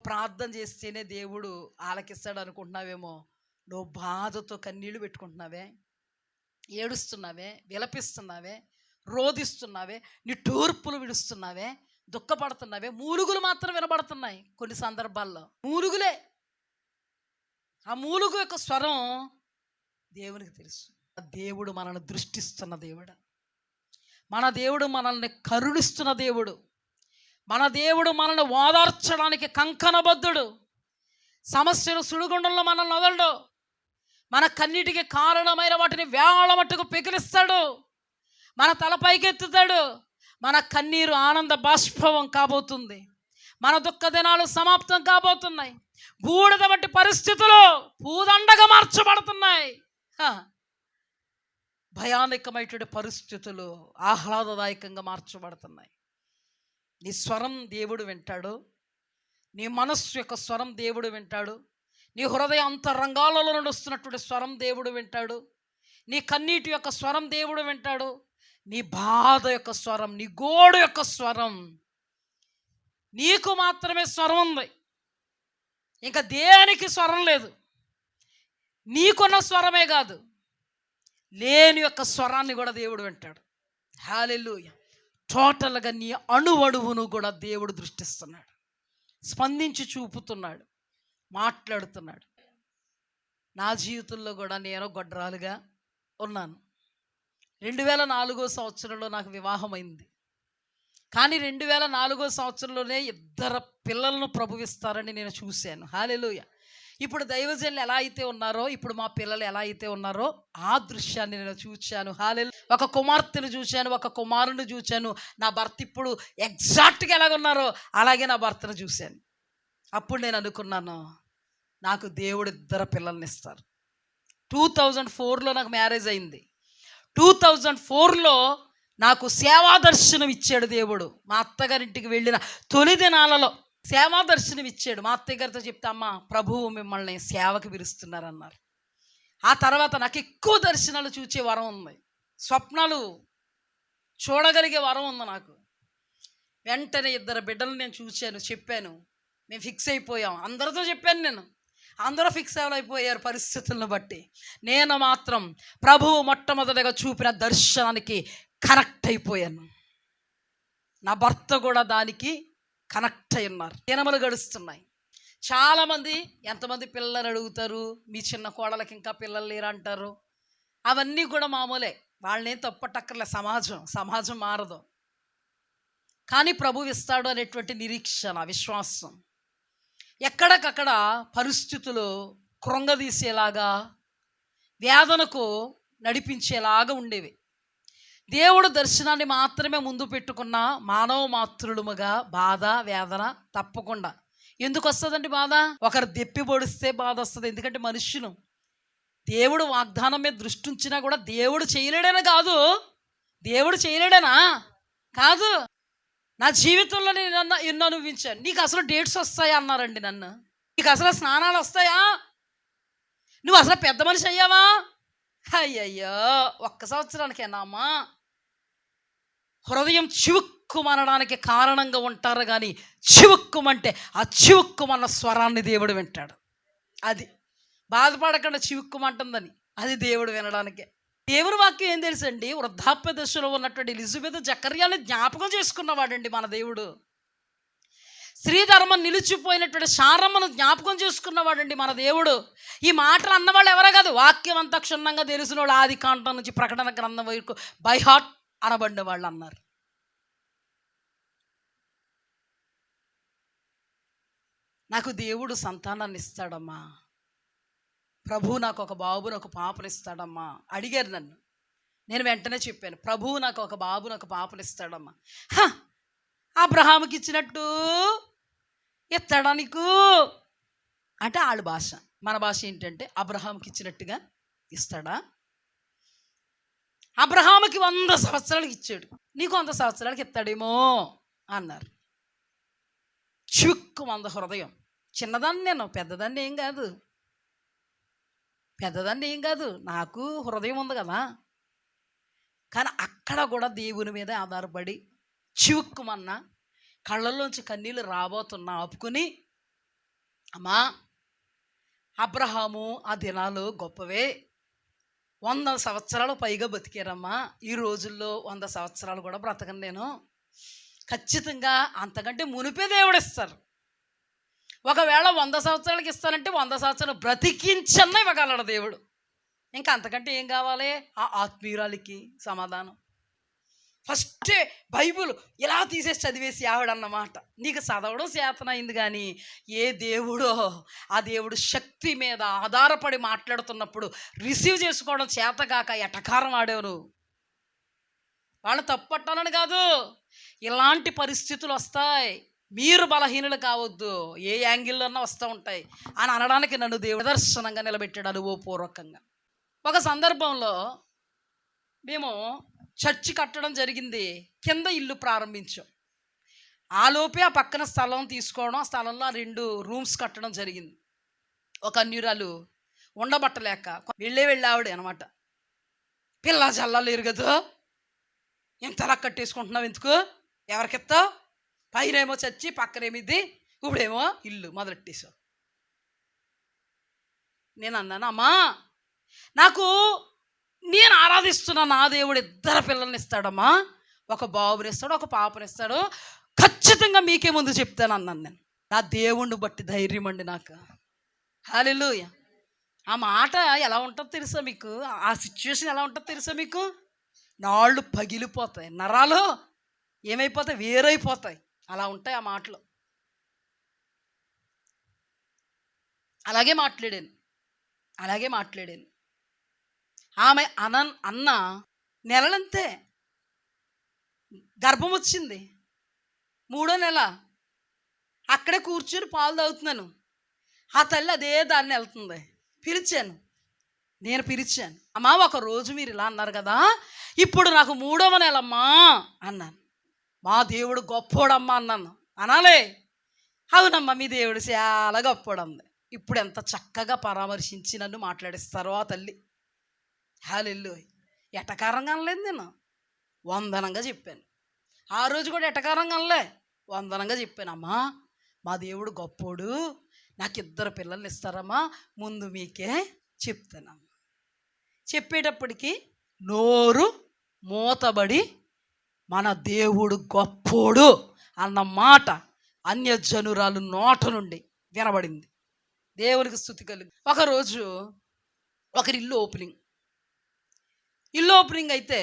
ప్రార్థన చేస్తేనే దేవుడు ఆలకిస్తాడు అనుకుంటున్నావేమో. నువ్వు బాధతో కన్నీళ్లు పెట్టుకుంటున్నావే, ఏడుస్తున్నావే, విలపిస్తున్నావే, రోధిస్తున్నావే, నీ టూర్పులు విడుస్తున్నావే, దుఃఖపడుతున్నావే, మూలుగులు మాత్రం వినబడుతున్నాయి కొన్ని సందర్భాల్లో. మూలుగులే. ఆ మూలుగు యొక్క స్వరం దేవునికి తెలుసు. దేవుడు మనల్ని దృష్టిస్తున్న దేవుడు, మన దేవుడు మనల్ని కరుణిస్తున్న దేవుడు, మన దేవుడు మనల్ని ఓదార్చడానికి కంకణబద్ధుడు. సమస్యలు సుడిగుండంలో మనల్ని వదలడు. మన కన్నిటికి కారణమైన వాటిని వేళ మట్టుకు పెకిలిస్తాడు. మన తలపైకెత్తుతాడు. మన కన్నీరు ఆనంద బాష్పవం కాబోతుంది. మన దుఃఖ దినాలు సమాప్తం కాబోతున్నాయి. బూడిద వంటి పరిస్థితులు పూదండగా మార్చబడుతున్నాయి. భయానకమైనటువంటి పరిస్థితులు ఆహ్లాదదాయకంగా మార్చబడుతున్నాయి. నీ స్వరం దేవుడు వింటాడు. నీ మనస్సు యొక్క స్వరం దేవుడు వింటాడు. నీ హృదయ అంతరంగాలలో నుండి వస్తున్నటువంటి స్వరం దేవుడు వింటాడు. నీ కన్నీటి యొక్క స్వరం దేవుడు వింటాడు. నీ బాధ యొక్క స్వరం, నీ గోడు యొక్క స్వరం, నీకు మాత్రమే స్వరం ఉంది. ఇంకా దేనికి స్వరం లేదు. నీకున్న స్వరమే కాదు, లేని యొక్క స్వరాన్ని కూడా దేవుడు వింటాడు. హల్లెలూయా. టోటల్గా నీ అణువణువును కూడా దేవుడు దృష్టిస్తున్నాడు, స్పందించి చూపుతున్నాడు, మాట్లాడుతున్నాడు. నా జీవితంలో కూడా నేను గొడ్రాలుగా ఉన్నాను. 2004 సంవత్సరంలో నాకు వివాహమైంది. కానీ 2004 సంవత్సరంలోనే 2 పిల్లలను ప్రభువిస్తారని నేను చూశాను. హల్లెలూయా. ఇప్పుడు దైవజనులు ఎలా అయితే ఉన్నారో, ఇప్పుడు మా పిల్లలు ఎలా అయితే ఉన్నారో ఆ దృశ్యాన్ని నేను చూశాను. హల్లెలూయా. ఒక కుమార్తెను చూశాను, ఒక కుమారుని చూశాను. నా భర్త ఇప్పుడు ఎగ్జాక్ట్గా ఎలాగున్నారో అలాగే నా భర్తను చూశాను. అప్పుడు నేను అనుకున్నాను, నాకు దేవుడు 2 పిల్లల్ని ఇస్తారు. 2004లో నాకు మ్యారేజ్ అయింది. 2004లో నాకు సేవా దర్శనం ఇచ్చాడు దేవుడు. మా అత్తగారింటికి వెళ్ళిన తొలి దినాలలో సేవా దర్శనం ఇచ్చాడు. మా అత్తయ్య గారితో చెప్తే, అమ్మ ప్రభువు మిమ్మల్ని సేవకి పిలుస్తున్నారన్నారు. ఆ తర్వాత నాకు ఎక్కువ దర్శనాలు చూసే వరం ఉంది, స్వప్నాలు చూడగలిగే వరం ఉంది నాకు. వెంటనే 2 బిడ్డలు నేను చూశాను, చెప్పాను, మేము ఫిక్స్ అయిపోయాం. అందరితో చెప్పాను నేను, అందరూ ఫిక్స్ అయిపోయారు పరిస్థితులను బట్టి. నేను మాత్రం ప్రభువు మొట్టమొదటిగా చూపిన దర్శనానికి కనెక్ట్ అయిపోయాను. నా భర్త కూడా దానికి కనెక్ట్ అయి ఉన్నారు. దినములు గడుస్తున్నాయి. చాలామంది ఎంతమంది పిల్లలు అడుగుతారు, మీ చిన్న కోడలకి ఇంకా పిల్లలు లేరు అంటారు. అవన్నీ కూడా మామూలే, వాళ్ళనేం తప్పటక్కర్లే. సమాజం మారదు. కానీ ప్రభువు ఇస్తాడు అనేటువంటి నిరీక్షణ, విశ్వాసం ఎక్కడికక్కడ పరిస్థితులు కృంగదీసేలాగా, వేదనకు నడిపించేలాగా ఉండేవి. దేవుడు దర్శనాన్ని మాత్రమే ముందు పెట్టుకున్న మానవ మాతృలుముగా బాధ వేదన తప్పకుండా ఎందుకు వస్తుందండి? బాధ ఒకరు దెప్పి పొడిస్తే బాధ వస్తుంది. ఎందుకంటే మనుష్యులు దేవుడు వాగ్దానం మీద దృష్టి ఉంచినా కూడా దేవుడు చేయలేడని కాదు, దేవుడు చేయలేడనా కాదు. నా జీవితంలో నేను ఎన్నో అనుభవించాను. నీకు అసలు డేట్స్ వస్తాయా అన్నారండి నన్ను. నీకు అసలు స్నానాలు వస్తాయా? నువ్వు అసలు పెద్ద మనిషి అయ్యావా? అయ్యయ్యో, 1 సంవత్సరానికేనామా? హృదయం చివుక్కుమనడానికి కారణంగా ఉంటారు, కానీ చివుక్కుమంటే ఆ చివుక్కుమన్న స్వరాన్ని దేవుడు వింటాడు. అది బాధపడకుండా చివుక్కుమంటుందని అది దేవుడు వినడానికే. దేవుని వాక్యం ఏం తెలుసండి? వృద్ధాప్య దశలో ఉన్నటువంటి ఎలిజబెత్ జకర్యాని జ్ఞాపకం చేసుకున్నవాడండి మన దేవుడు. స్త్రీధర్మం నిలిచిపోయినటువంటి శారమ్మను జ్ఞాపకం చేసుకున్నవాడండి మన దేవుడు. ఈ మాటలు అన్నవాళ్ళు ఎవరో కాదు, వాక్యం అంతా క్షుణ్ణంగా తెలిసిన వాళ్ళు ఆది కాండం నుంచి ప్రకటన గ్రంథం వరకు బై హార్ట్ అనబడిన వాళ్ళు అన్నారు. నాకు దేవుడు సంతానాన్ని ఇస్తాడమ్మా, ప్రభువు నాకు ఒక బాబుని ఒక పాపనిస్తాడమ్మా అడిగారు నన్ను. నేను వెంటనే చెప్పాను, ప్రభువు నాకు ఒక బాబుని ఒక పాపనిస్తాడమ్మా. అబ్రహాముకి ఇచ్చినట్టు ఇస్తాడా నీకు అంటే వాళ్ళ భాష. మన భాష ఏంటంటే అబ్రహాముకి ఇచ్చినట్టుగా ఇస్తాడా? అబ్రహాముకి 100 సంవత్సరాలకి ఇచ్చాడు, నీకు 100 సంవత్సరాలకి ఇస్తాడేమో అన్నారు. చిక్కు 100 హృదయం. చిన్నదాన్ని నేను, పెద్దదాన్ని ఏం కాదు, నాకు హృదయం ఉంది కదా. కానీ అక్కడ కూడా దేవుని మీద ఆధారపడి చివుక్కుమన్నా, కళ్ళల్లోంచి కన్నీళ్ళు రాబోతున్నా ఆపుకుని అమ్మా, అబ్రహాము ఆ దినాలు గొప్పవే, 100 సంవత్సరాలు పైగా బతికారమ్మా. ఈ రోజుల్లో 100 సంవత్సరాలు కూడా బ్రతకను నేను. ఖచ్చితంగా అంతకంటే మునిపే దేవుడు ఇస్తారు. ఒకవేళ 100 సంవత్సరాలకి ఇస్తానంటే 100 సంవత్సరాలు బ్రతికించన్న ఇవ్వగలడు దేవుడు. ఇంకా అంతకంటే ఏం కావాలి? ఆ ఆత్మీయురాలికి సమాధానం. ఫస్టే బైబుల్ ఇలా తీసేసి చదివేసి ఆవిడన్నమాట. నీకు చదవడం చేతనైంది, కానీ ఏ దేవుడో ఆ దేవుడు శక్తి మీద ఆధారపడి మాట్లాడుతున్నప్పుడు రిసీవ్ చేసుకోవడం చేతగాక ఎటకారం ఆడావు నువ్వు. వాళ్ళు తప్పట్టాలని కాదు, ఇలాంటి పరిస్థితులు వస్తాయి. మీరు బలహీనులు కావద్దు, ఏ యాంగిల్లోన్నా వస్తూ ఉంటాయి అని అనడానికి నన్ను దేవుడు దర్శనంగా నిలబెట్టాడు అనుభవపూర్వకంగా. ఒక సందర్భంలో మేము చర్చి కట్టడం జరిగింది, కింద ఇల్లు ప్రారంభించాం. ఆలోపే ఆ పక్కన స్థలం తీసుకోవడం, ఆ స్థలంలో 2 రూమ్స్ కట్టడం జరిగింది. ఒక అన్యురాలు ఉండబట్టలేక వెళ్ళావిడే అనమాట. పిల్ల జల్లలేరు కదా, ఇంతలా కట్టేసుకుంటున్నావు ఎందుకు, ఎవరికిస్తావు, పైనేమో చచ్చి పక్కనేమో ఇది, ఇప్పుడేమో ఇల్లు మొదలెట్టేసావు. నేను అన్నాను, అమ్మా నేను ఆరాధిస్తున్నా నా దేవుడు 2 పిల్లల్ని ఇస్తాడమ్మా, ఒక బాబుని ఇస్తాడు, ఒక పాపనిస్తాడు, ఖచ్చితంగా మీకే ముందు చెప్తాను అన్నాను నేను. నా దేవుణ్ణి బట్టి ధైర్యం అండి నాకు. హల్లెలూయా. ఆ మాట ఎలా ఉంటుందో తెలుసా మీకు, ఆ సిచ్యువేషన్ ఎలా ఉంటుందో తెలుసా మీకు? నాళ్ళు పగిలిపోతాయి, నరాలు ఏమైపోతాయి, వేరైపోతాయి, అలా ఉంటాయి ఆ మాటలు. అలాగే మాట్లాడాను. ఆమె అన్న నెలలంతే, గర్భం వచ్చింది, 3వ నెల. అక్కడే కూర్చుని పాలు తాగుతున్నాను, ఆ తల్లి అదే దాన్ని వెళ్తుంది. నేను పిలిచాను, అమ్మా ఒక రోజు మీరు ఇలా అన్నారు కదా, ఇప్పుడు నాకు 3వ నెలమ్మా అన్నాను. మా దేవుడు గొప్పోడమ్మా అన్నాను. అనాలే, అవునమ్మా మీ దేవుడు చాలా గొప్పోడంది. ఇప్పుడు ఎంత చక్కగా పరామర్శించి నన్ను మాట్లాడిస్తారో ఆ తల్లి. హల్లెలూయా. ఎటకారంగా అనలేదు, నేను వందనంగా చెప్పాను. ఆ రోజు కూడా ఎటకారంగా అనలే, వందనంగా చెప్పాను. అమ్మా మా దేవుడు గొప్పోడు, నాకు 2 పిల్లల్ని ఇస్తారమ్మా, ముందు మీకే చెప్తానమ్మా. చెప్పేటప్పటికి నోరు మూతబడి మన దేవుడు గొప్పోడు అన్న మాట అన్యజనురాలు నోట నుండి వినబడింది. దేవునికి స్తుతి కలుగు. ఒకరోజు ఒకరి ఇల్లు ఓపెనింగ్ అయితే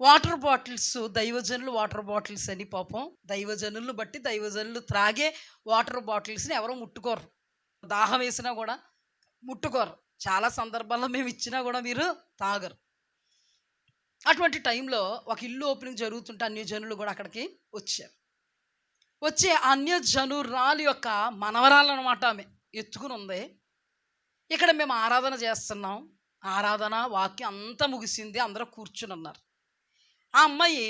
వాటర్ బాటిల్స్, దైవజనులు వాటర్ బాటిల్స్ అని, పాపం దైవజనులను బట్టి దైవజనులు త్రాగే వాటర్ బాటిల్స్ని ఎవరో ముట్టుకోరు, దాహం వేసినా కూడా ముట్టుకోరు. చాలా సందర్భాల్లో మేము ఇచ్చినా కూడా మీరు తాగరు. అటువంటి టైంలో ఒక ఇల్లు ఓపెనింగ్ జరుగుతుంటే అన్యజనులు కూడా అక్కడికి వచ్చే అన్యజనురాలు యొక్క మనవరాలు అనమాట. ఆమె ఎత్తుకుని ఉంది. ఇక్కడ మేము ఆరాధన చేస్తున్నాం, ఆరాధన వాక్యం అంతా ముగిసింది, అందరూ కూర్చుని ఉన్నారు. ఆ అమ్మాయి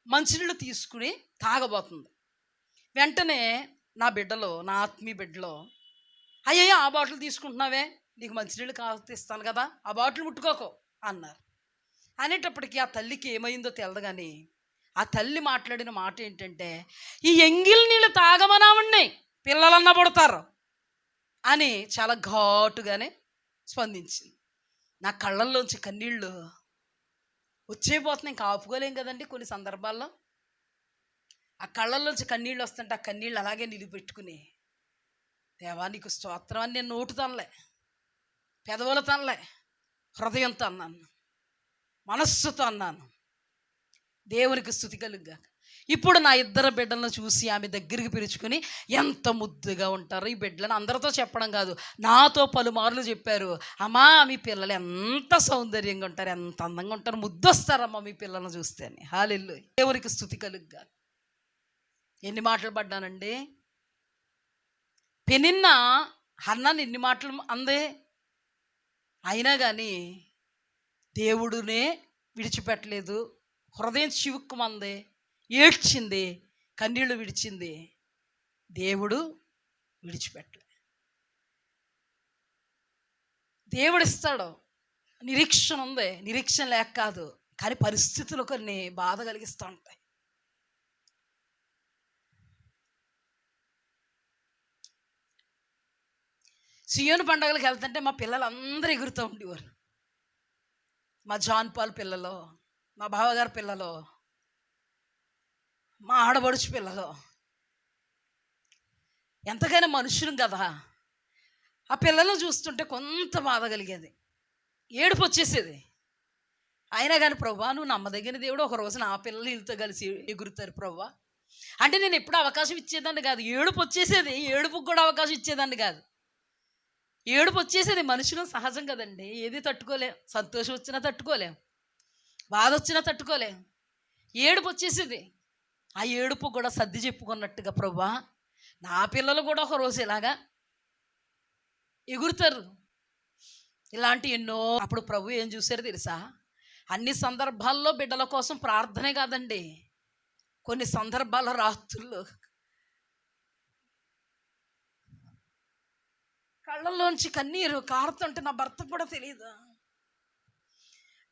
మంచినీళ్ళు తీసుకుని తాగబోతుంది. వెంటనే నా ఆత్మీయ బిడ్డలో, అయ్యయ్యో ఆ బాటిల్ తీసుకుంటున్నావే, నీకు మంచినీళ్ళు కావాలి ఇస్తాను కదా, ఆ బాటిల్ ముట్టుకోకు అన్నారు. అనేటప్పటికీ ఆ తల్లికి ఏమైందో తెలదు, కానీ ఆ తల్లి మాట్లాడిన మాట ఏంటంటే, ఈ ఎంగిల్ నీళ్ళు తాగమనావండి, పిల్లలన్నా పడతారు అని చాలా ఘాటుగానే స్పందించింది. నా కళ్ళల్లోంచి కన్నీళ్ళు వచ్చేపోతున్నాయి, ఇంకా ఆపుకోలేం కదండి. కొన్ని సందర్భాల్లో ఆ కళ్ళల్లోంచి కన్నీళ్ళు వస్తుంటే ఆ కన్నీళ్ళు అలాగే నిలిపెట్టుకుని, దేవా నీకు స్తోత్రం అని నేను నోటుతో అనలే, పెదవులతో అనలే, హృదయంతో అన్నాను, మనస్సుతో అన్నాను. దేవునికి స్తుతి కలుగుగా. ఇప్పుడు నా 2 బిడ్డలను చూసి ఆమె దగ్గరికి పిలుచుకుని, ఎంత ముద్దుగా ఉంటారు ఈ బిడ్డలను, అందరితో చెప్పడం కాదు, నాతో పలుమార్లు చెప్పారు, అమ్మా మీ పిల్లలు ఎంత సౌందర్యంగా ఉంటారు, ఎంత అందంగా ఉంటారు, ముద్దొస్తారమ్మా మీ పిల్లలను చూస్తే అని. హల్లెలూయా. దేవునికి స్తుతి కలుగుగా. ఎన్ని మాటలు పడ్డానండి. పెనిన్న హన్నాను ఎన్ని మాటలు అందే, అయినా కానీ దేవుడునే విడిచిపెట్టలేదు. హృదయం చివుక్కుమంది, ఏడ్చింది, కన్నీళ్లు విడిచింది, దేవుడు విడిచిపెట్టలే. దేవుడు ఇస్తాడు, నిరీక్షణ ఉంది, నిరీక్షణ లేక కాదు, కానీ పరిస్థితులు కొన్ని బాధ కలిగిస్తూ ఉంటాయి. సియోను పండగలకు వెళ్తుంటే మా పిల్లలు అందరూ ఎగురుతూ ఉండేవారు. మా జాన్ పాల్ పిల్లలు, మా బావగారి పిల్లలు, మా ఆడబడుచు పిల్లలు. ఎంతకైనా మనుషులు కదా, ఆ పిల్లలను చూస్తుంటే కొంత బాధ కలిగేది, ఏడుపు వచ్చేసేది. అయినా కానీ ప్రభువా, నువ్వు నమ్మదగిన దేవుడు, ఒక రోజు నా పిల్లలు వీళ్ళతో కలిసి ఎగురుతారు ప్రభువా అంటే నేను ఎప్పుడు అవకాశం ఇచ్చేదాన్ని కాదు. ఏడుపు వచ్చేసేది, ఏడుపుకి కూడా అవకాశం ఇచ్చేదాన్ని కాదు. ఏడుపు వచ్చేసేది, మనుషులు సహజం కదండి, ఏది తట్టుకోలేం. సంతోషం వచ్చినా తట్టుకోలేం, బాధ వచ్చినా తట్టుకోలేం. ఏడుపు వచ్చేసేది. ఆ ఏడుపు కూడా సర్ది చెప్పుకున్నట్టుగా ప్రభువా, నా పిల్లలు కూడా ఒక రోజు ఇలాగా ఎగురుతారు. ఇలాంటి ఎన్నో. అప్పుడు ప్రభు ఏం చూశారు తెలుసా? అన్ని సందర్భాల్లో బిడ్డల కోసం ప్రార్థనే కాదండి, కొన్ని సందర్భాల రాత్రుల్లో కళ్ళల్లోంచి కన్నీరు కారుతుంటే నా భర్త కూడా తెలియదు.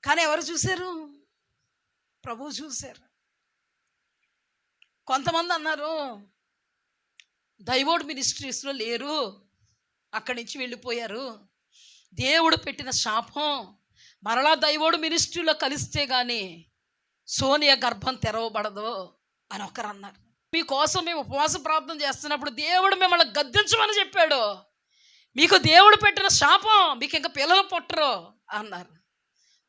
కానీ ఎవరు చూశారు? ప్రభువు చూశారు. కొంతమంది అన్నారు దైవోడ్ మినిస్ట్రీస్లో లేరు, అక్కడి నుంచి వెళ్ళిపోయారు, దేవుడు పెట్టిన శాపం, మరలా దైవోడు మినిస్ట్రీలో కలిస్తే కానీ సోనియా గర్భం తెరవబడదు అని ఒకరు అన్నారు. మీకోసం మేము ఉపవాస ప్రార్థన చేస్తున్నప్పుడు దేవుడు మిమ్మల్ని గద్దించమని చెప్పాడు, మీకు దేవుడు పెట్టిన శాపం, మీకు ఇంకా పిల్లలు పుట్టరు అన్నారు.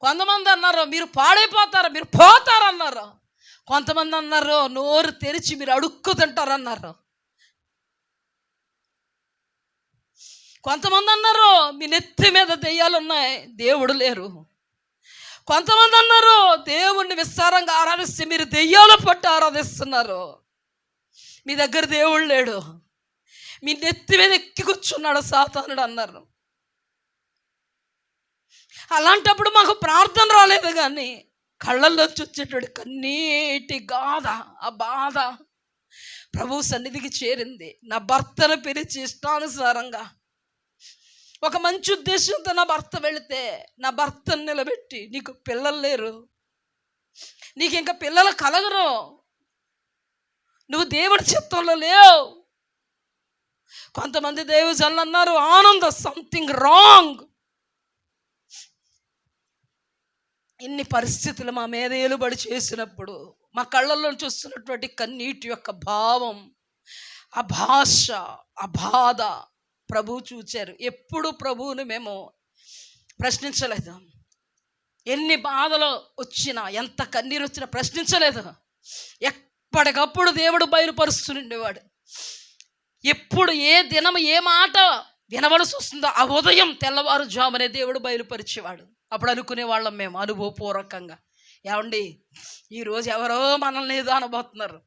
కొంతమంది అన్నారు మీరు పాడైపోతారు, మీరు పోతారు అన్నారు. కొంతమంది అన్నారు నోరు తెరిచి మీరు అడుక్కు తింటారు అన్నారు. కొంతమంది అన్నారు మీ నెత్తి మీద దెయ్యాలు ఉన్నాయి, దేవుడు లేరు. కొంతమంది అన్నారు దేవుణ్ణి విస్తారంగా ఆరాధిస్తే మీరు దెయ్యాలు పట్టి ఆరాధిస్తున్నారు, మీ దగ్గర దేవుడు లేడు, మీ నెత్తి మీద ఎక్కి కూర్చున్నాడు సాతానుడు అన్నారు. అలాంటప్పుడు మాకు ప్రార్థన రాలేదు, కానీ కళ్ళల్లోంచి వచ్చేటప్పుడు కన్నీటి గాథ, ఆ బాధ ప్రభు సన్నిధికి చేరింది. నా భర్తను పిలిచి ఇష్టానుసారంగా ఒక మంచి ఉద్దేశంతో నా భర్త వెళితే నా భర్తను నిలబెట్టి, నీకు పిల్లలు లేరు, నీకు ఇంకా పిల్లలు కలగరు, నువ్వు దేవుడి చిత్తంలో లేవు. కొంతమంది దేవుజనులు అన్నారు ఆనంద సంథింగ్ రాంగ్. ఇన్ని పరిస్థితులు మా మీద ఏలుబడి చేసినప్పుడు మా కళ్ళల్లో చూస్తున్నటువంటి కన్నీటి యొక్క భావం, ఆ భాష, ఆ బాధ ప్రభు చూచారు. ఎప్పుడు ప్రభువుని మేము ప్రశ్నించలేదు. ఎన్ని బాధలు వచ్చినా, ఎంత కన్నీరు వచ్చినా ప్రశ్నించలేదు. ఎప్పటికప్పుడు దేవుడు బయలుపరుస్తుండేవాడు. ఎప్పుడు ఏ దినం ఏ మాట వినవలసి వస్తుందో ఆ ఉదయం తెల్లవారుజామునే దేవుడు బయలుపరిచేవాడు. అప్పుడు అనుకునే వాళ్ళం మేము అనుభవపూర్వకంగా, ఏమండి ఈరోజు ఎవరో మనల్ని ఏదో అనబోతున్నారు,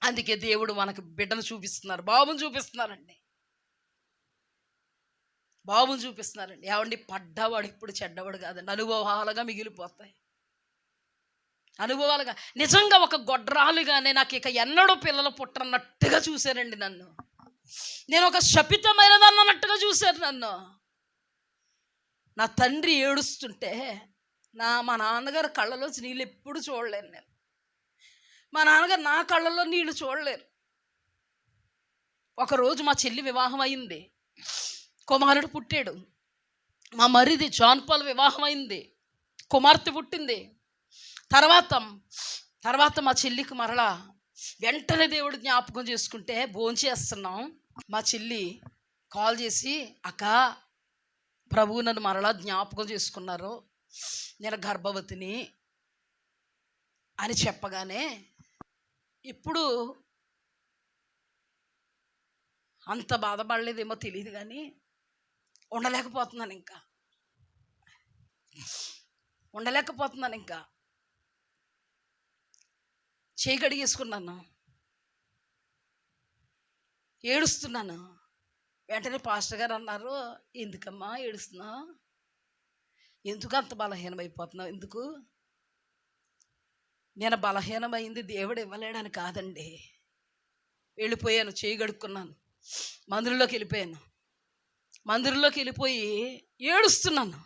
అందుకే దేవుడు మనకు బిడ్డను చూపిస్తున్నారు, బాబుని చూపిస్తున్నారండి, బాబుని చూపిస్తున్నారండి. ఏమండి పడ్డవాడు ఇప్పుడు చెడ్డవాడు కాదండి, అనుభవాలుగా మిగిలిపోతాయి. అనుభవాలుగా నిజంగా ఒక గొడ్రాలుగానే నాకు ఇక ఎన్నడూ పిల్లలు పుట్టనట్టుగా చూశారండి నన్ను. నేను ఒక శపితమైనదాన్ని అన్నట్టుగా చూశారు నన్ను. నా తండ్రి ఏడుస్తుంటే మా నాన్నగారు కళ్ళలోంచి నీళ్ళు ఎప్పుడు చూడలేను నేను. మా నాన్నగారు నా కళ్ళలో నీళ్ళు చూడలేరు. ఒకరోజు మా చెల్లి వివాహం అయింది, కుమారుడు పుట్టాడు. మా మరిది జాన్ పాల్ వివాహం అయింది, కుమార్తె పుట్టింది. తర్వాత మా చెల్లికి మరలా వెంటనే దేవుడు జ్ఞాపకం చేసుకుంటే భోంచేస్తున్నాం. మా చెల్లి కాల్ చేసి అక్క ప్రభువు నన్ను మరలా జ్ఞాపకం చేసుకున్నారు, నేను గర్భవతిని అని చెప్పగానే ఇప్పుడు అంత బాధపడలేదేమో తెలియదు, కానీ ఉండలేకపోతున్నాను, ఇంకా చేయి కడిగేసుకున్నాను, ఏడుస్తున్నాను. వెంటనే పాస్టర్ గారు అన్నారు, ఎందుకమ్మా ఏడుస్తున్నావు, ఎందుకు అంత బలహీనమైపోతున్నావు, ఎందుకు? నేను బలహీనమైంది దేవుడు ఇవ్వలేడని కాదండి. వెళ్ళిపోయాను, చేయి కడుక్కున్నాను, మందిరంలోకి వెళ్ళిపోయాను. మందిరంలోకి వెళ్ళిపోయి ఏడుస్తున్నాను.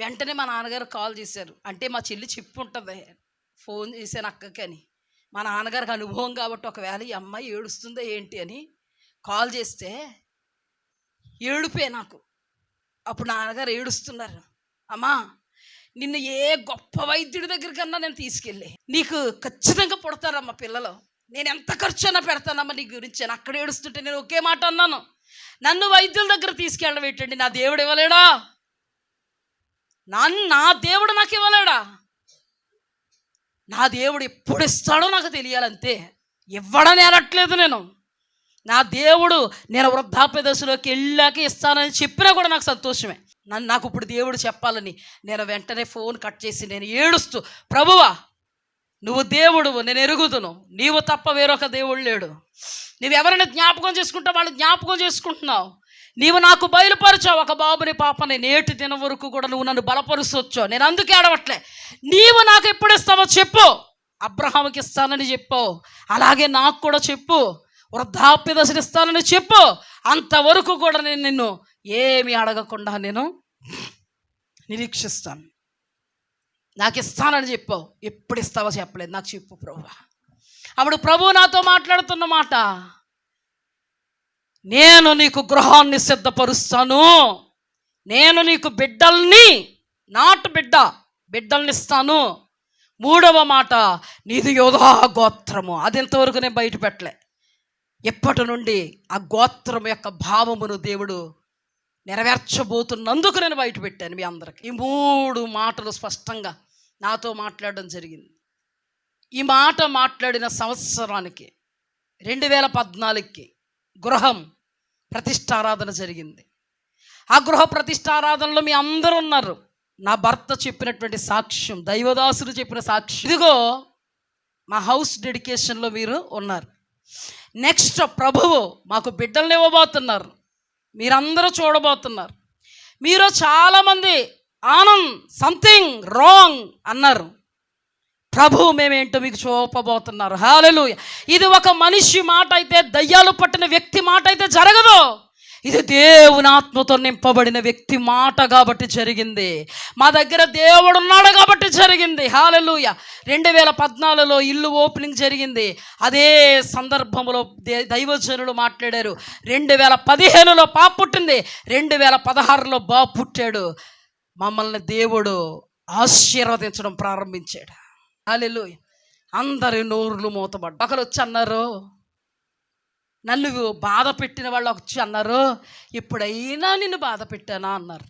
వెంటనే మా నాన్నగారు కాల్ చేశారు. అంటే మా చెల్లి చెప్పి ఉంటుంది, ఫోన్ చేశాను అక్కకి అని. మా నాన్నగారికి అనుభవం కాబట్టి ఒకవేళ ఈ అమ్మాయి ఏడుస్తుందో ఏంటి అని కాల్ చేస్తే, ఏడుపే నాకు. అప్పుడు నాన్నగారు ఏడుస్తున్నారు. అమ్మా, నిన్ను ఏ గొప్ప వైద్యుడి దగ్గరికన్నా నేను తీసుకెళ్ళి, నీకు ఖచ్చితంగా పుడతారమ్మా పిల్లలు, నేను ఎంత ఖర్చు అయినా పెడతానమ్మా నీ గురించి అని. అక్కడ ఏడుస్తుంటే నేను ఒకే మాట అన్నాను, నన్ను వైద్యుల దగ్గర తీసుకెళ్ళడం ఏంటండి, నా దేవుడు ఇవ్వలేడా? నా దేవుడు నాకు ఇవ్వలేడా? నా దేవుడు ఎప్పుడు ఇస్తాడో నాకు తెలియాలంతే. ఇవ్వడని అనట్లేదు నేను. నా దేవుడు నేను వృద్ధాప్య దశలోకి వెళ్ళాక ఇస్తానని చెప్పినా కూడా నాకు సంతోషమే. నాకు ఇప్పుడు దేవుడు చెప్పాలని నేను వెంటనే ఫోన్ కట్ చేసి నేను ఏడుస్తూ, ప్రభువా నువ్వు దేవుడువు, నేను ఎరుగుదును, నీవు తప్ప వేరొక దేవుడు లేడు. నువ్వెవరైనా జ్ఞాపకం చేసుకుంటావు, వాళ్ళు జ్ఞాపకం చేసుకుంటున్నావు. నీవు నాకు బయలుపరిచావు ఒక బాబుని పాపని, నేటి దినం వరకు కూడా నువ్వు నన్ను బలపరుచొచ్చు. నేను అందుకే ఆడవట్లే. నీవు నాకు ఎప్పుడు ఇస్తావో చెప్పు. అబ్రహాముకి ఇస్తానని చెప్పావు, అలాగే నాకు కూడా చెప్పు. వృద్ధాప్య దశలు ఇస్తానని చెప్పు. అంతవరకు కూడా నేను నిన్ను ఏమి అడగకుండా నేను నిరీక్షిస్తాను. నాకు ఇస్తానని చెప్పావు, ఎప్పుడు ఇస్తావో చెప్పలేదు, నాకు చెప్పు ప్రభువా. అప్పుడు ప్రభువు నాతో మాట్లాడుతున్న మాట, నేను నీకు గృహాన్ని సిద్ధపరుస్తాను, నేను నీకు బిడ్డల్ని, నాటు బిడ్డల్ని ఇస్తాను. మూడవ మాట, నీది యోధా గోత్రము. అది ఇంతవరకు నేను బయట పెట్టలే. ఎప్పటి నుండి ఆ గోత్రం యొక్క భావమును దేవుడు నెరవేర్చబోతున్నందుకు నేను బయట పెట్టాను మీ అందరికి. ఈ 3 మాటలు స్పష్టంగా నాతో మాట్లాడడం జరిగింది. ఈ మాట మాట్లాడిన సంవత్సరానికి 2014కి గృహం ప్రతిష్టారాధన జరిగింది. ఆ గృహ ప్రతిష్టారాధనలో మీ అందరూ ఉన్నారు. నా భర్త చెప్పినటువంటి సాక్ష్యం, దైవదాసుడు చెప్పిన సాక్ష్యం, ఇదిగో మా హౌస్ డెడికేషన్లో మీరు ఉన్నారు. నెక్స్ట్ ప్రభువు మాకు బిడ్డల్ని ఇవ్వబోతున్నారు, మీరందరూ చూడబోతున్నారు. మీరు చాలామంది ఆనంద్ సంథింగ్ రాంగ్ అన్నారు. ప్రభువు మేమేంటో మీకు చూపబోతున్నారు. హల్లెలూయా. ఇది ఒక మనిషి మాట అయితే, దయ్యాలు పట్టిన వ్యక్తి మాట అయితే జరగదు. ఇది దేవుని ఆత్మతో నింపబడిన వ్యక్తి మాట కాబట్టి జరిగింది. మా దగ్గర దేవుడు ఉన్నాడు కాబట్టి జరిగింది. హల్లెలూయా. 2014లో ఇల్లు ఓపెనింగ్ జరిగింది. అదే సందర్భంలో దైవజనులు మాట్లాడారు. 2015లో పాప పుట్టింది, 2016లో బాబు పుట్టాడు. మమ్మల్ని దేవుడు ఆశీర్వదించడం ప్రారంభించాడు. హల్లెలూయా. అందరి నోరులు మూతబడ్డ. ఒకరు వచ్చి అన్నారు, నన్ను బాధ పెట్టిన వాళ్ళు వచ్చి అన్నారు, ఎప్పుడైనా నిన్ను బాధ పెట్టానా అన్నారు.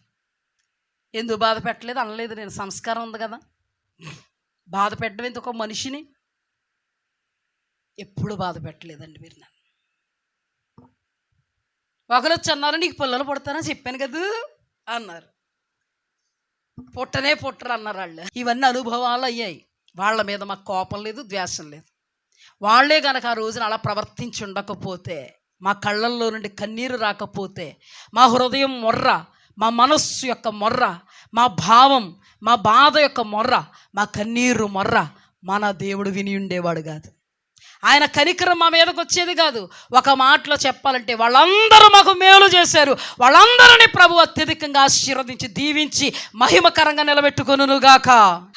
ఎందుకు బాధ పెట్టలేదు అనలేదు. నేను సంస్కారం ఉంది కదా, బాధ పెట్టడం ఎందుకు ఒక మనిషిని? ఎప్పుడు బాధ పెట్టలేదండి మీరు నన్ను. ఒకరు వచ్చి అన్నారు, నీకు పిల్లలు పుడతానని చెప్పాను కదా అన్నారు. పుట్టరు అన్నారు వాళ్ళు. ఇవన్నీ అనుభవాలు అయ్యాయి. వాళ్ళ మీద మాకు కోపం లేదు, ద్వేషం లేదు. వాళ్ళే కనుక ఆ రోజున అలా ప్రవర్తించి ఉండకపోతే, మా కళ్ళల్లో నుండి కన్నీరు రాకపోతే, మా హృదయం మొర్ర, మా మనస్సు యొక్క మొర్ర, మా భావం, మా బాధ యొక్క మొర్ర, మా కన్నీరు మొర్ర మన దేవుడు విని ఉండేవాడు కాదు. ఆయన కనికరం మా మీదకి వచ్చేది కాదు. ఒక మాటలో చెప్పాలంటే వాళ్ళందరూ మాకు మేలు చేశారు. వాళ్ళందరినీ ప్రభు అత్యధికంగా ఆశీర్వదించి దీవించి మహిమకరంగా నిలబెట్టుకొనుగాక.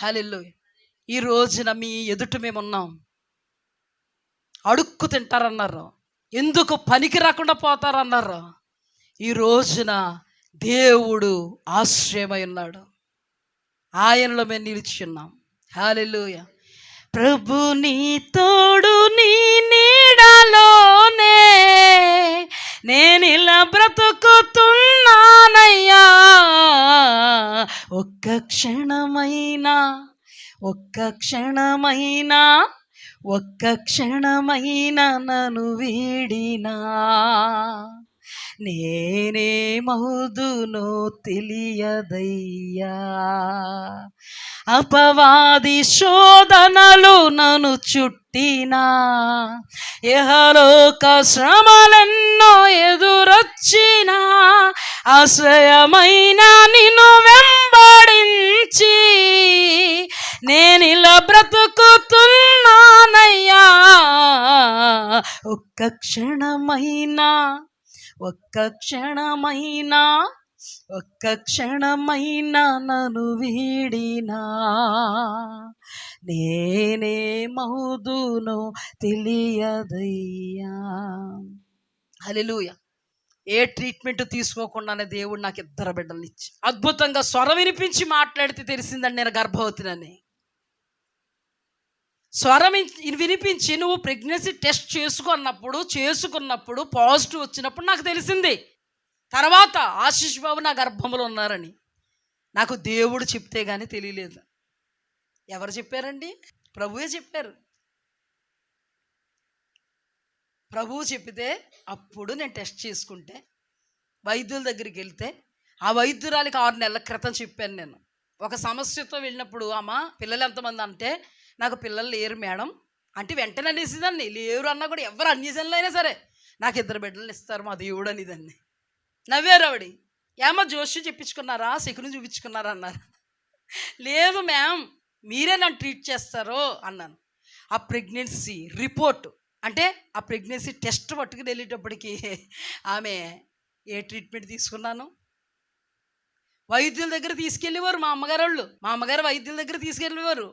హల్లెలూయా. ఈ రోజున మీ ఎదుట మేమున్నాం. అడుక్కు తింటారన్నారు, ఎందుకు పనికి రాకుండా పోతారన్నారు. ఈ రోజున దేవుడు ఆశ్రయమై ఉన్నాడు, ఆయనలో మేము నిలిచి ఉన్నాం. హల్లెలూయా. ప్రభు నీ తోడు, నీ నీడలోనే నేనిలా బ్రతుకుతున్నానయ్యా. ఒక్క క్షణమైనా నన్ను వీడినా నేనేమవుదునో తెలియదయ్యా. అపవాది శోధనలు నన్ను చుట్టినా, ఇహలోక శ్రమలెన్నో ఎదురొచ్చినా, ఆశ్రయమైన నిన్ను వెంబడించి నేనిలా బ్రతుకుతున్నానయ్యా. ఒక్క క్షణమైనా నన్ను వీడినా నేనేమవుదునో తెలియదయ్యా. హల్లెలూయా. ఏ ట్రీట్మెంట్ తీసుకోకుండానే దేవుడు నాకు 2 బిడ్డలు ఇచ్చి అద్భుతంగా స్వరం వినిపించి మాట్లాడితే తెలిసిందండి నేను గర్భవతినని. స్వరం వినిపించి నువ్వు ప్రెగ్నెన్సీ టెస్ట్ చేసుకున్నప్పుడు పాజిటివ్ వచ్చినప్పుడు నాకు తెలిసింది. తర్వాత ఆశీష్ బాబు నా గర్భంలో ఉన్నారని నాకు దేవుడు చెప్తే కానీ తెలియలేదు. ఎవరు చెప్పారండి? ప్రభువే చెప్పారు. ప్రభువు చెప్పితే అప్పుడు నేను టెస్ట్ చేసుకుంటే వైద్యుల దగ్గరికి వెళ్తే ఆ వైద్యురాలికి 6 నెలల క్రితం చెప్పాను. నేను ఒక సమస్యతో వెళ్ళినప్పుడు, అమ్మ పిల్లలు ఎంతమంది అంటే, నాకు పిల్లలు లేరు మేడం అంటే వెంటనే అనేసిదాన్ని. లేరు అన్నా కూడా ఎవరు అన్యజనులు అయినా సరే నాకు 2 బిడ్డలు ఇస్తారు మా దేవుడు అనేదాన్ని. నవ్వారు ఆవిడ. ఏమో జోష్యం చెప్పించుకున్నారా, శకుని చూపించుకున్నారా అన్నారు. లేదు మ్యామ్ మీరే నన్ను ట్రీట్ చేస్తారు అన్నాను. ఆ ప్రెగ్నెన్సీ రిపోర్ట్ అంటే ఆ ప్రెగ్నెన్సీ టెస్ట్ పట్టుకుని వెళ్ళేటప్పటికి ఆమె ఏ ట్రీట్మెంట్ తీసుకున్నాను, వైద్యుల దగ్గర తీసుకెళ్ళేవారు మా అమ్మగారు వైద్యుల దగ్గర తీసుకెళ్ళేవారు.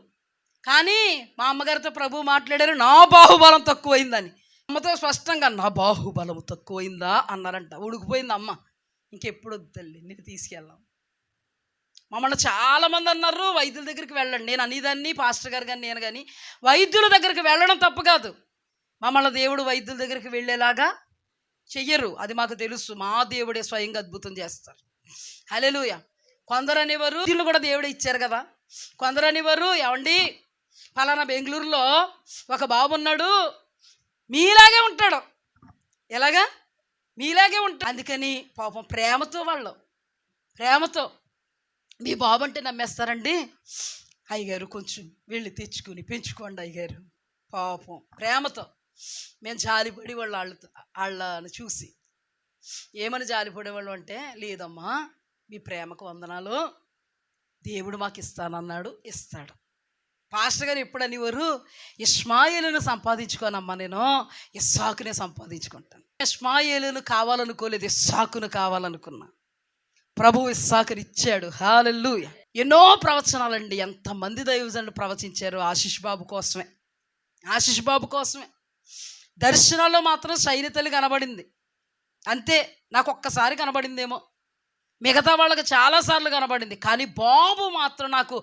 కానీ మా అమ్మగారితో ప్రభు మాట్లాడారు, నా బాహుబలం తక్కువైందని. అమ్మతో స్పష్టంగా నా బాహుబలం తక్కువైందా అన్నారంట. ఉడికిపోయింది అమ్మ. ఇంకెప్పుడు వద్దు తల్లి, నేను తీసుకెళ్ళాం. మమ్మల్ని చాలామంది అన్నారు వైద్యుల దగ్గరికి వెళ్ళండి. నేను అనేదాన్ని, పాస్టర్ గారు కానీ నేను కానీ వైద్యుల దగ్గరికి వెళ్ళడం తప్పు కాదు. మమ్మల్ని దేవుడు వైద్యుల దగ్గరికి వెళ్ళేలాగా చెయ్యరు, అది మాకు తెలుసు. మా దేవుడే స్వయంగా అద్భుతం చేస్తారు. హల్లెలూయా. కొందరు అనేవారు వైద్యులు కూడా దేవుడే ఇచ్చారు కదా. కొందరు అనేవారు, ఏమండి ఫలానా బెంగళూరులో ఒక బాబు ఉన్నాడు, మీలాగే ఉంటాడు. ఎలాగా? మీలాగే ఉంటాడు. అందుకని పాపం ప్రేమతో మీ బాబు అంటే నమ్మేస్తారండి. అయ్యగారు కొంచెం వెళ్ళి తెచ్చుకుని పెంచుకోండి అయ్యగారు. పాపం ప్రేమతో మేము జాలిపడి వాళ్ళని చూసి ఏమని జాలిపడేవాళ్ళు అంటే, లేదమ్మా మీ ప్రేమకు వందనాలు, దేవుడు మాకు ఇస్తానన్నాడు, ఇస్తాడు. పాస్టర్ గారు ఎప్పుడు అనేవారు, ఇష్మాయేలును సంపాదించుకోనమ్మా, నేను ఇస్సాకునే సంపాదించుకుంటాను. ఇష్మాయేలును కావాలనుకోలేదు, ఇస్సాకును కావాలనుకున్నా. ప్రభు ఇస్సాకుని ఇచ్చాడు. హల్లెలూయా. ఎన్నో ప్రవచనాలండి, ఎంతమంది దైవజనులు ప్రవచించారు ఆశీష్ బాబు కోసమే. దర్శనాల్లో మాత్రం సైనితలు కనబడింది అంతే. నాకు ఒక్కసారి కనబడిందేమో, మిగతా వాళ్ళకి చాలాసార్లు కనబడింది. కానీ బాబు మాత్రం నాకు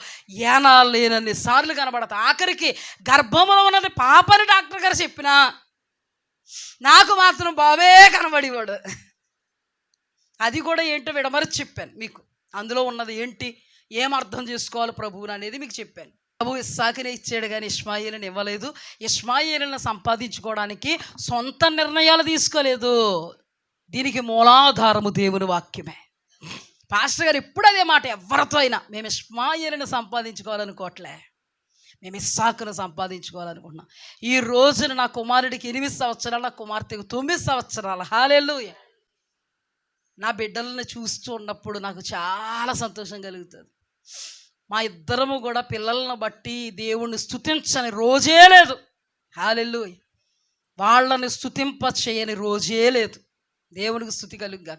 ఏనాలేనన్ని సార్లు కనబడతా. ఆఖరికి గర్భంలో ఉన్నది పాపని డాక్టర్ గారు చెప్పినా నాకు మాత్రం బాబే కనబడేవాడు. అది కూడా ఏంటో విడమరచి చెప్పాను మీకు. అందులో ఉన్నది ఏంటి, ఏం అర్థం చేసుకోవాలి ప్రభువుని అనేది మీకు చెప్పాను. ప్రభు ఇస్సాకునే ఇచ్చాడు కానీ ఇష్మాయేలుని ఇవ్వలేదు. ఇష్మాయేలుని సంపాదించుకోవడానికి సొంత నిర్ణయాలు తీసుకోలేదు. దీనికి మూలాధారము దేవుని వాక్యమే. పాస్టర్ గారు ఎప్పుడు అదే మాట, ఎవరితో అయినా మేము ఇష్మాయేలుని సంపాదించుకోవాలనుకోవట్లే, మేము ఇస్సాకును సంపాదించుకోవాలనుకుంటున్నాం. ఈ రోజున నా కుమారుడికి 8 సంవత్సరాలు, నా కుమార్తెకు 9 సంవత్సరాలు. హల్లెలూయా. నా బిడ్డలను చూస్తూ ఉన్నప్పుడు నాకు చాలా సంతోషం కలుగుతుంది. మా ఇద్దరము కూడా పిల్లలను బట్టి దేవుణ్ణి స్తుతించని రోజే లేదు. హల్లెలూయా. వాళ్ళని స్తుతింప చేయని రోజే లేదు. దేవునికి స్తుతి కలుగుగా.